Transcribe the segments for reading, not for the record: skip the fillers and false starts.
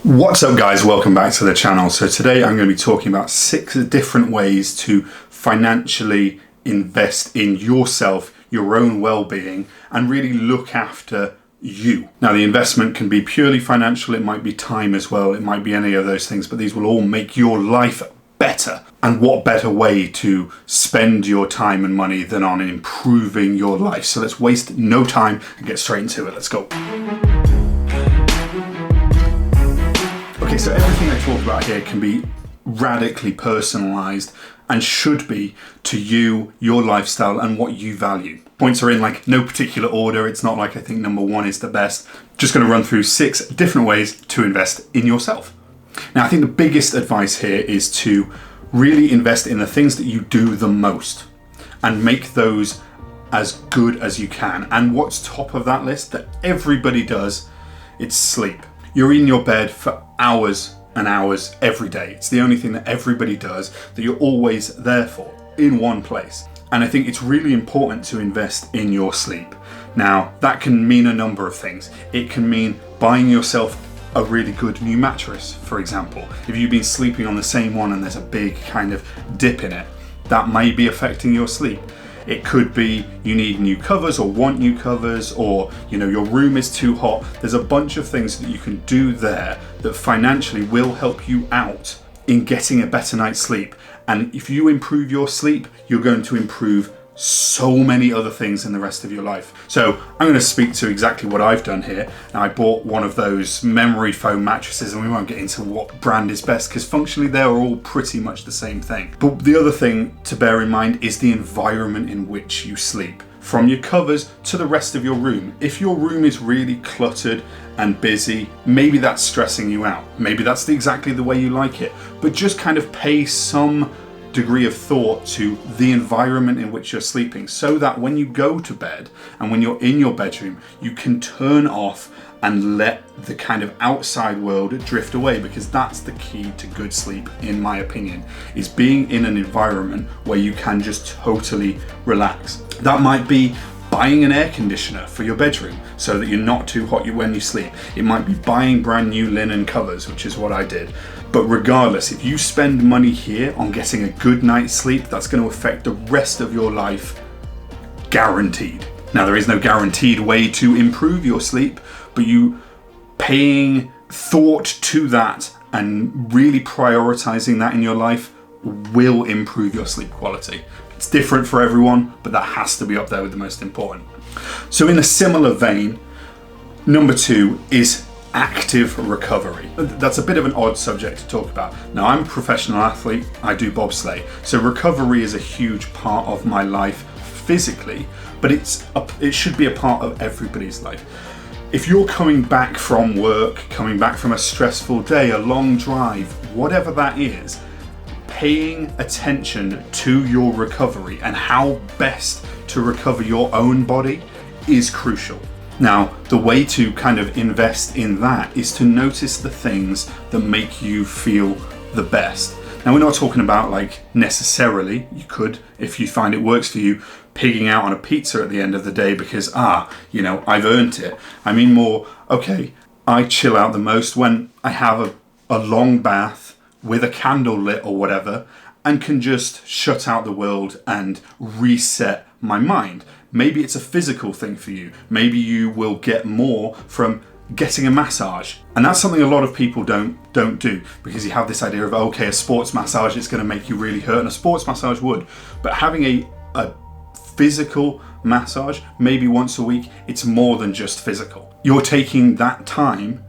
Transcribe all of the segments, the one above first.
What's up guys, welcome back to the channel. So today I'm going to be talking about 6 different ways to financially invest in yourself, your own well-being, and really look after you. Now the investment can be purely financial, it might be time as well, it might be any of those things, but these will all make your life better. And what better way to spend your time and money than on improving your life? So let's waste no time and get straight into it. Let's go. Okay, so everything I talk about here can be radically personalized and should be to you, your lifestyle, and what you value. Points are in like no particular order. It's not like I think number 1 is the best. Just going to run through 6 different ways to invest in yourself. Now, I think the biggest advice here is to really invest in the things that you do the most and make those as good as you can. And what's top of that list that everybody does, it's sleep. You're in your bed for hours and hours every day. It's the only thing that everybody does, that you're always there for, in one place. And I think it's really important to invest in your sleep. Now, that can mean a number of things. It can mean buying yourself a really good new mattress, for example. If you've been sleeping on the same one and there's a big kind of dip in it, that may be affecting your sleep. It could be you need new covers or want new covers, or your room is too hot. There's a bunch of things that you can do there that financially will help you out in getting a better night's sleep. And if you improve your sleep, you're going to improve so many other things in the rest of your life. So I'm going to speak to exactly what I've done here. Now, I bought one of those memory foam mattresses, and we won't get into what brand is best because functionally they're all pretty much the same thing. But the other thing to bear in mind is the environment in which you sleep. From your covers to the rest of your room. If your room is really cluttered and busy, maybe that's stressing you out. Maybe that's exactly the way you like it. But just kind of pay some degree of thought to the environment in which you're sleeping, so that when you go to bed and when you're in your bedroom, you can turn off and let the kind of outside world drift away, because that's the key to good sleep, in my opinion, is being in an environment where you can just totally relax. That might be buying an air conditioner for your bedroom so that you're not too hot when you sleep. It might be buying brand new linen covers, which is what I did. But regardless, if you spend money here on getting a good night's sleep, that's going to affect the rest of your life, guaranteed. Now, there is no guaranteed way to improve your sleep, but you paying thought to that and really prioritizing that in your life will improve your sleep quality. It's different for everyone, but that has to be up there with the most important. So in a similar vein, number 2 is active recovery. That's a bit of an odd subject to talk about. Now, I'm a professional athlete, I do bobsleigh, so recovery is a huge part of my life physically, but it should be a part of everybody's life. If you're coming back from work, coming back from a stressful day, a long drive, whatever that is, paying attention to your recovery and how best to recover your own body is crucial. Now, the way to kind of invest in that is to notice the things that make you feel the best. Now, we're not talking about like necessarily, you could, if you find it works for you, pigging out on a pizza at the end of the day because, I've earned it. I mean more, okay, I chill out the most when I have a long bath with a candle lit or whatever, and can just shut out the world and reset my mind. Maybe it's a physical thing for you. Maybe you will get more from getting a massage. And that's something a lot of people don't do, because you have this idea of, okay, a sports massage, it's going to make you really hurt, and a sports massage would. But having a physical massage, maybe once a week, it's more than just physical. You're taking that time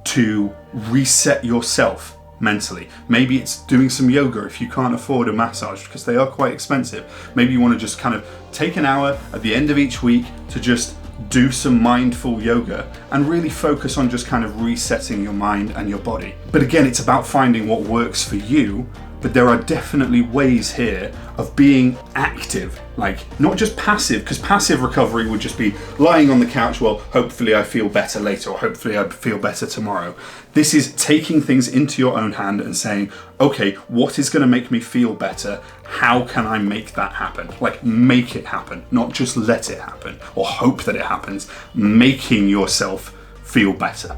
to reset yourself mentally. Maybe it's doing some yoga if you can't afford a massage, because they are quite expensive. Maybe you want to just kind of take an hour at the end of each week to just do some mindful yoga and really focus on just kind of resetting your mind and your body. But again, it's about finding what works for you. But there are definitely ways here of being active, like not just passive, because passive recovery would just be lying on the couch, well, hopefully I feel better later, or hopefully I feel better tomorrow. This is taking things into your own hand and saying, okay, what is going to make me feel better? How can I make that happen? Like, make it happen, not just let it happen or hope that it happens. Making yourself feel better.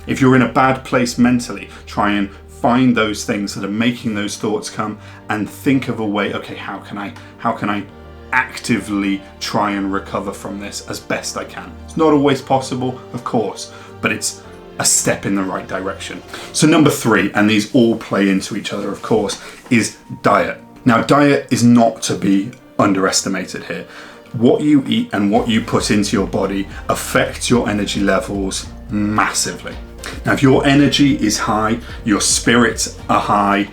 If you're in a bad place mentally, try and find those things that are making those thoughts come and think of a way, okay, how can I actively try and recover from this as best I can? It's not always possible, of course, but it's a step in the right direction. So number 3, and these all play into each other, of course, is diet. Now, diet is not to be underestimated here. What you eat and what you put into your body affects your energy levels massively. Now, if your energy is high, your spirits are high,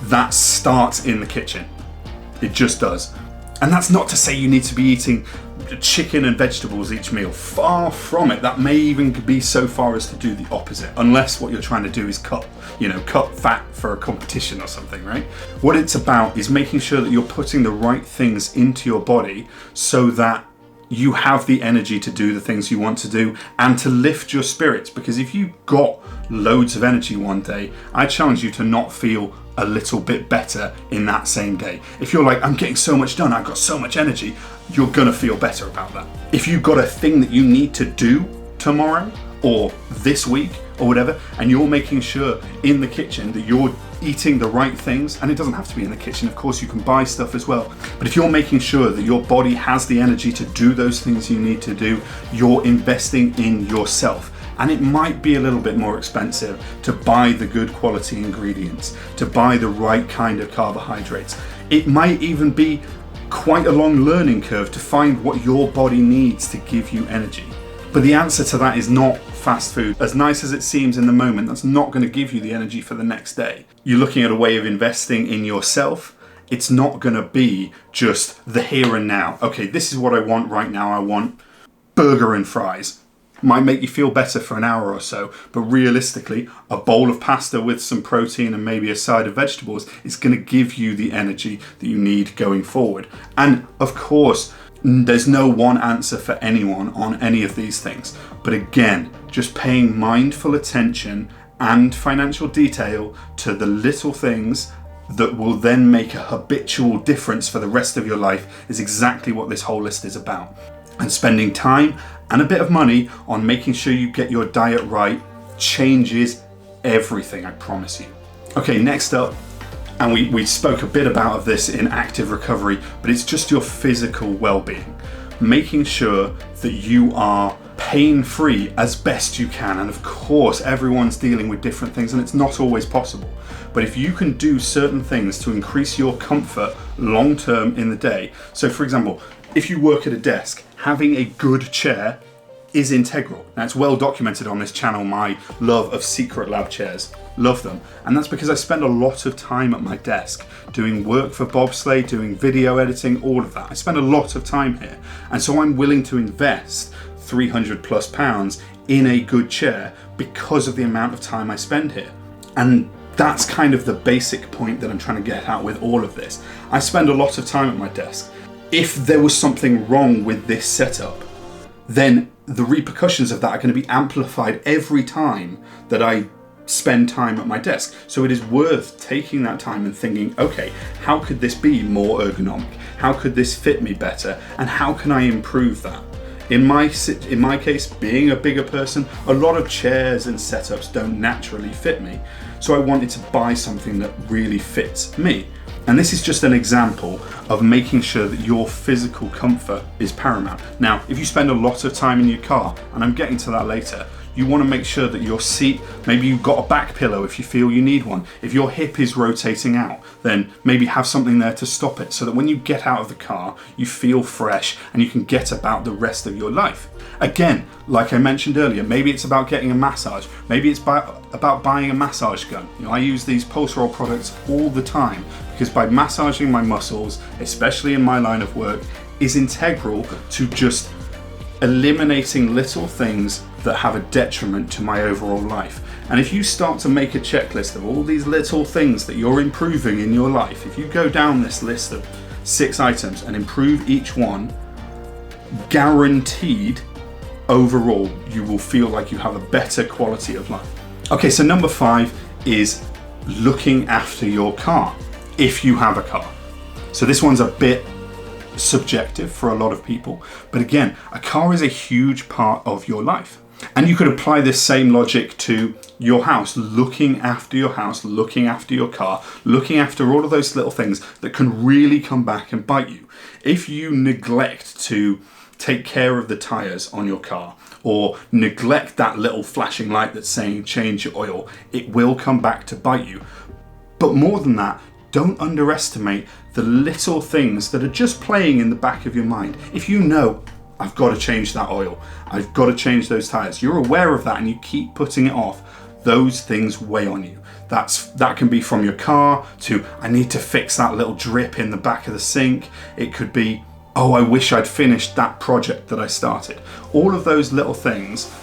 that starts in the kitchen. It just does. And that's not to say you need to be eating chicken and vegetables each meal. Far from it. That may even be so far as to do the opposite, unless what you're trying to do is cut fat for a competition or something, right? What it's about is making sure that you're putting the right things into your body so that you have the energy to do the things you want to do and to lift your spirits. Because if you've got loads of energy one day, I challenge you to not feel a little bit better in that same day. If you're like, I'm getting so much done, I've got so much energy, you're gonna feel better about that. If you've got a thing that you need to do tomorrow or this week or whatever, and you're making sure in the kitchen that you're eating the right things, and it doesn't have to be in the kitchen, of course you can buy stuff as well, but if you're making sure that your body has the energy to do those things you need to do, you're investing in yourself. And it might be a little bit more expensive to buy the good quality ingredients, to buy the right kind of carbohydrates. It might even be quite a long learning curve to find what your body needs to give you energy. But the answer to that is not fast food. As nice as it seems in the moment, that's not going to give you the energy for the next day. You're looking at a way of investing in yourself. It's not going to be just the here and now. Okay, this is what I want right now. I want burger and fries. Might make you feel better for an hour or so, but realistically, a bowl of pasta with some protein and maybe a side of vegetables is going to give you the energy that you need going forward. And of course, there's no one answer for anyone on any of these things. But again, just paying mindful attention and financial detail to the little things that will then make a habitual difference for the rest of your life is exactly what this whole list is about. And spending time and a bit of money on making sure you get your diet right changes everything, I promise you. Okay, next up, and we spoke a bit about this in active recovery, but it's just your physical well-being. Making sure that you are pain-free as best you can. And of course, everyone's dealing with different things and it's not always possible. But if you can do certain things to increase your comfort long-term in the day. So for example, if you work at a desk, having a good chair is integral. Now it's well documented on this channel, my love of Secret Lab chairs. Love them. And that's because I spend a lot of time at my desk doing work for Bobsleigh, doing video editing, all of that. I spend a lot of time here. And so I'm willing to invest £300+ in a good chair because of the amount of time I spend here. And that's kind of the basic point that I'm trying to get at with all of this. I spend a lot of time at my desk. If there was something wrong with this setup, then the repercussions of that are going to be amplified every time that I spend time at my desk. So it is worth taking that time and thinking, okay, how could this be more ergonomic? How could this fit me better? And how can I improve that? In my case, being a bigger person, a lot of chairs and setups don't naturally fit me. So I wanted to buy something that really fits me. And this is just an example of making sure that your physical comfort is paramount. Now, if you spend a lot of time in your car, and I'm getting to that later, you want to make sure that your seat, maybe you've got a back pillow if you feel you need one. If your hip is rotating out, then maybe have something there to stop it so that when you get out of the car, you feel fresh and you can get about the rest of your life. Again, like I mentioned earlier, maybe it's about getting a massage. Maybe it's about buying a massage gun. You know, I use these pulse roll products all the time because by massaging my muscles, especially in my line of work, is integral to just eliminating little things that have a detriment to my overall life. And if you start to make a checklist of all these little things that you're improving in your life, if you go down this list of 6 items and improve each one, guaranteed overall you will feel like you have a better quality of life. Okay, so number 5 is looking after your car, if you have a car. So this one's a bit subjective for a lot of people, but again, a car is a huge part of your life. And you could apply this same logic to your house, looking after your house, looking after your car, looking after all of those little things that can really come back and bite you. If you neglect to take care of the tires on your car, or neglect that little flashing light that's saying change your oil, it will come back to bite you. But more than that, don't underestimate the little things that are just playing in the back of your mind. If you know, I've got to change that oil, I've got to change those tires, you're aware of that and you keep putting it off, those things weigh on you. That can be from your car to, I need to fix that little drip in the back of the sink. It could be, oh, I wish I'd finished that project that I started. All of those little things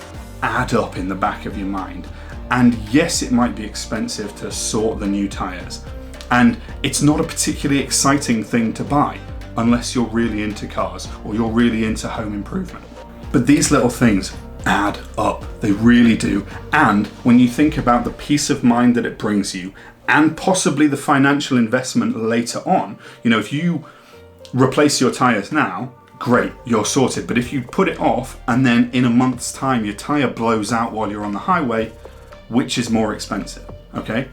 add up in the back of your mind. And yes, it might be expensive to sort the new tires. And it's not a particularly exciting thing to buy unless you're really into cars or you're really into home improvement. But these little things add up, they really do. And when you think about the peace of mind that it brings you and possibly the financial investment later on, if you replace your tires now, great, you're sorted. But if you put it off and then in a month's time your tire blows out while you're on the highway, which is more expensive? Okay,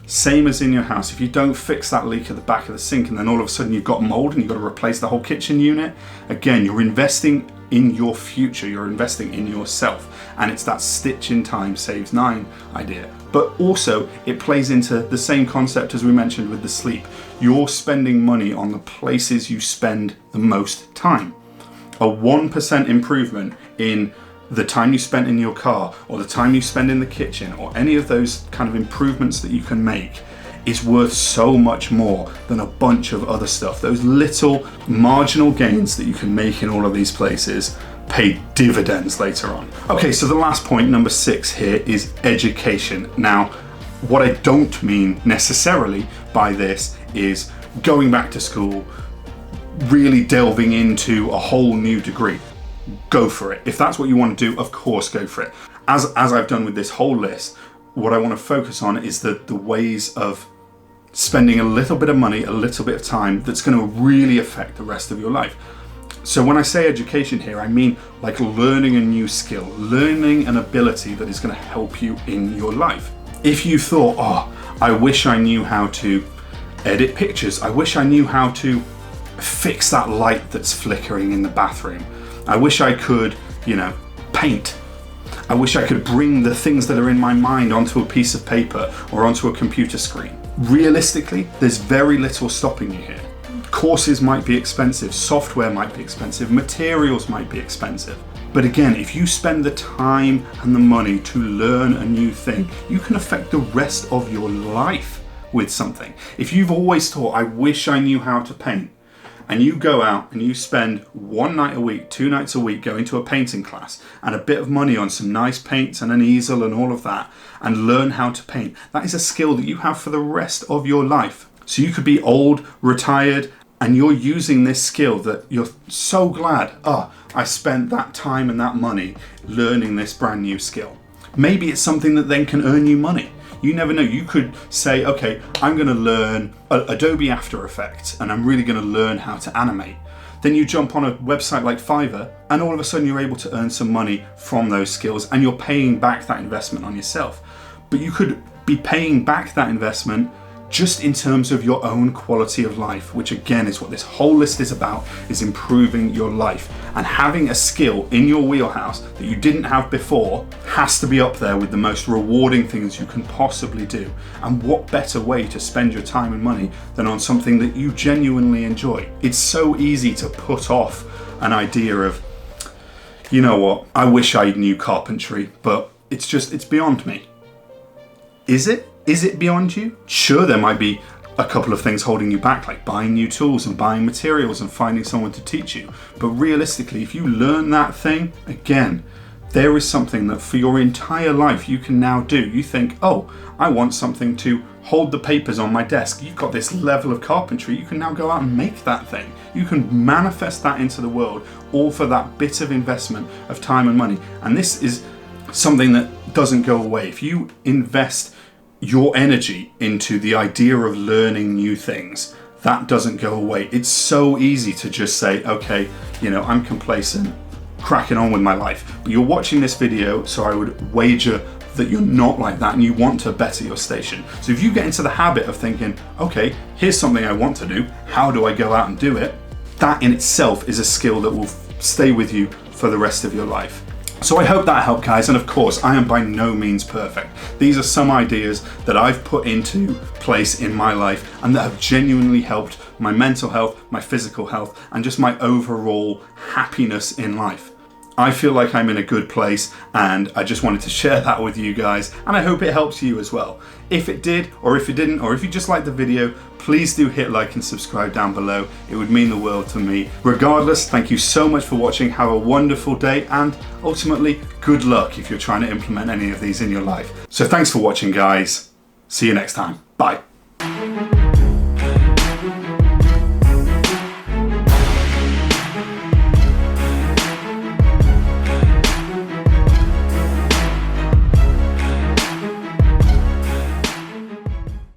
same as in your house. If you don't fix that leak at the back of the sink and then all of a sudden you've got mold and you've got to replace the whole kitchen unit, again, you're investing in your future, you're investing in yourself. And it's that stitch in time saves nine idea. But also it plays into the same concept as we mentioned with the sleep. You're spending money on the places you spend the most time. A 1% improvement in the time you spent in your car or the time you spend in the kitchen or any of those kind of improvements that you can make is worth so much more than a bunch of other stuff. Those little marginal gains that you can make in all of these places pay dividends later on. Okay, so the last point, number 6 here, is education. Now, what I don't mean necessarily by this is going back to school, really delving into a whole new degree. Go for it. If that's what you want to do, of course, go for it. As I've done with this whole list, what I want to focus on is the ways of spending a little bit of money, a little bit of time that's going to really affect the rest of your life. So when I say education here, I mean like learning a new skill, learning an ability that is going to help you in your life. If you thought, oh, I wish I knew how to edit pictures, I wish I knew how to fix that light that's flickering in the bathroom, I wish I could, paint, I wish I could bring the things that are in my mind onto a piece of paper or onto a computer screen. Realistically, there's very little stopping you here. Courses might be expensive, software might be expensive, materials might be expensive. But again, if you spend the time and the money to learn a new thing, you can affect the rest of your life with something. If you've always thought, I wish I knew how to paint, and you go out and you spend 1 night a week, 2 nights a week going to a painting class and a bit of money on some nice paints and an easel and all of that, and learn how to paint, that is a skill that you have for the rest of your life. So you could be old, retired, and you're using this skill that you're so glad, I spent that time and that money learning this brand new skill. Maybe it's something that then can earn you money. You never know. You could say, okay, I'm going to learn Adobe After Effects and I'm really going to learn how to animate. Then you jump on a website like Fiverr and all of a sudden you're able to earn some money from those skills and you're paying back that investment on yourself. But you could be paying back that investment just in terms of your own quality of life, which again is what this whole list is about, is improving your life. And having a skill in your wheelhouse that you didn't have before has to be up there with the most rewarding things you can possibly do. And what better way to spend your time and money than on something that you genuinely enjoy? It's so easy to put off an idea of, you know what, I wish I knew carpentry, but it's beyond me. Is it? Is it beyond you? Sure, there might be a couple of things holding you back, like buying new tools and buying materials and finding someone to teach you. But realistically, if you learn that thing, again, there is something that for your entire life you can now do. You think, oh, I want something to hold the papers on my desk. You've got this level of carpentry. You can now go out and make that thing. You can manifest that into the world, all for that bit of investment of time and money. And this is something that doesn't go away. If you invest your energy into the idea of learning new things, that doesn't go away. It's so easy to just say, okay, I'm complacent, cracking on with my life. But you're watching this video, so I would wager that you're not like that and you want to better your station. So if you get into the habit of thinking, okay, here's something I want to do, how do I go out and do it? That in itself is a skill that will stay with you for the rest of your life. So I hope that helped, guys, and of course I am by no means perfect. These are some ideas that I've put into place in my life and that have genuinely helped my mental health, my physical health, and just my overall happiness in life. I feel like I'm in a good place and I just wanted to share that with you guys, and I hope it helps you as well. If it did, or if it didn't, or if you just liked the video, please do hit like and subscribe down below. It would mean the world to me. Regardless, thank you so much for watching. Have a wonderful day and ultimately good luck if you're trying to implement any of these in your life. So thanks for watching, guys. See you next time. Bye.